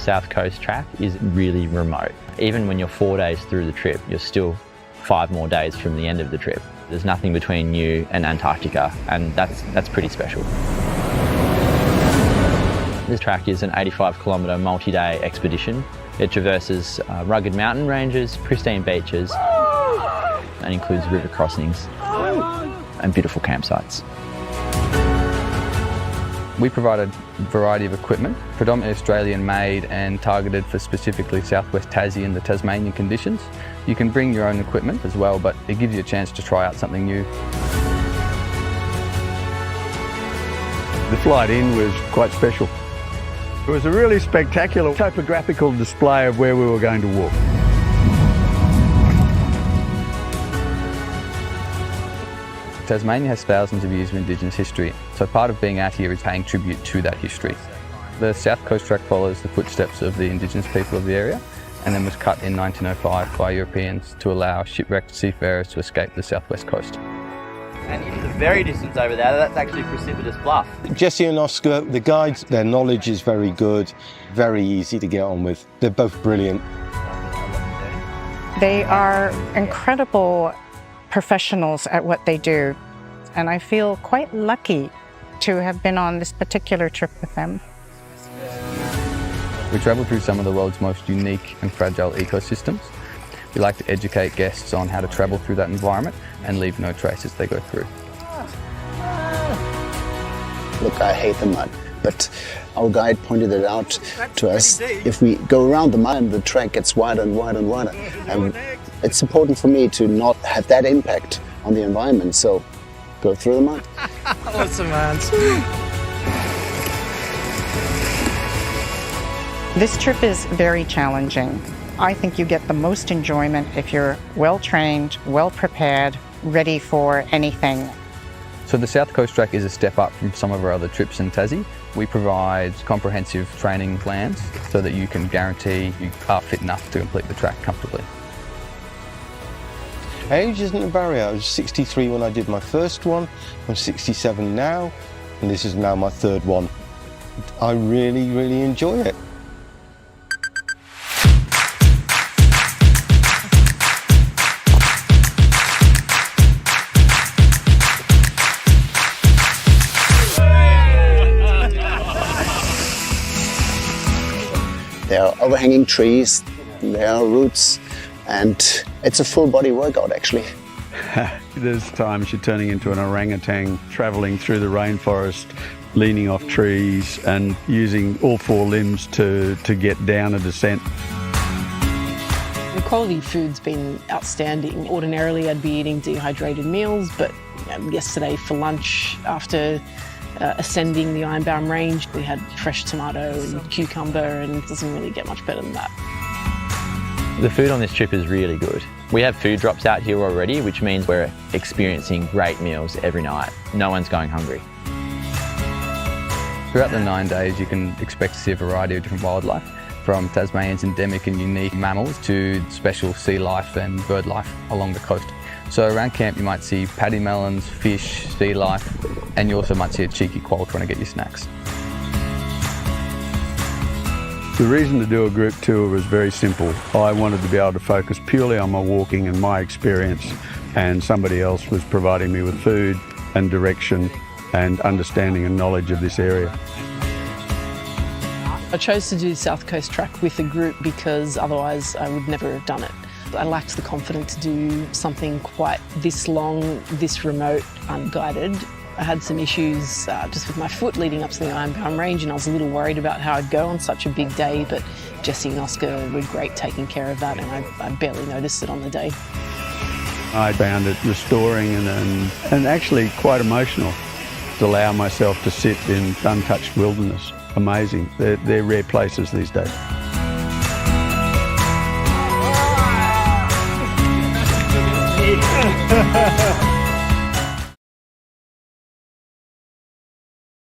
South Coast track is really remote. Even when you're 4 days through the trip, you're still 5 more days from the end of the trip. There's nothing between you and Antarctica, and that's pretty special. This track is an 85-kilometre multi-day expedition. It traverses rugged mountain ranges, pristine beaches, and includes river crossings and beautiful campsites. We provide a variety of equipment, predominantly Australian-made and targeted for specifically southwest Tassie and the Tasmanian conditions. You can bring your own equipment as well, but it gives you a chance to try out something new. The flight in was quite special. It was a really spectacular topographical display of where we were going to walk. Tasmania has thousands of years of Indigenous history, so part of being out here is paying tribute to that history. The South Coast Track follows the footsteps of the Indigenous people of the area and then was cut in 1905 by Europeans to allow shipwrecked seafarers to escape the southwest coast. And in the very distance over there, that's actually Precipitous Bluff. Jesse and Oscar, the guides, their knowledge is very good, very easy to get on with. They're both brilliant. They are incredible professionals at what they do, and I feel quite lucky to have been on this particular trip with them. We travel through some of the world's most unique and fragile ecosystems. We like to educate guests on how to travel through that environment and leave no trace as they go through. Look, I hate the mud, but our guide pointed it out to us. If we go around the mud, the track gets wider and wider and wider. And it's important for me to not have that impact on the environment, so go through the mud. Awesome, man. This trip is very challenging. I think you get the most enjoyment if you're well-trained, well-prepared, ready for anything. So the South Coast Track is a step up from some of our other trips in Tassie. We provide comprehensive training plans so that you can guarantee you are fit enough to complete the track comfortably. Age isn't a barrier. I was 63 when I did my first one. I'm 67 now, and this is now my third one. I really, really enjoy it. There are overhanging trees, there are roots, and it's a full body workout actually. There's times you're turning into an orangutan, travelling through the rainforest, leaning off trees and using all 4 limbs to get down a descent. The quality of food's been outstanding. Ordinarily I'd be eating dehydrated meals, but yesterday for lunch after ascending the Ironbound Range, we had fresh tomato and cucumber, and it doesn't really get much better than that. The food on this trip is really good. We have food drops out here already, which means we're experiencing great meals every night. No one's going hungry. Throughout the 9 days, you can expect to see a variety of different wildlife, from Tasmania's endemic and unique mammals to special sea life and bird life along the coast. So around camp you might see paddy melons, fish, sea life, and you also might see a cheeky quoll trying to get your snacks. The reason to do a group tour was very simple. I wanted to be able to focus purely on my walking and my experience, and somebody else was providing me with food and direction and understanding and knowledge of this area. I chose to do the South Coast Track with a group because otherwise I would never have done it. I lacked the confidence to do something quite this long, this remote, unguided. I had some issues just with my foot leading up to the Ironbound Range, and I was a little worried about how I'd go on such a big day, but Jesse and Oscar were great taking care of that, and I barely noticed it on the day. I found it restoring and actually quite emotional to allow myself to sit in untouched wilderness. Amazing. They're rare places these days. Yeah.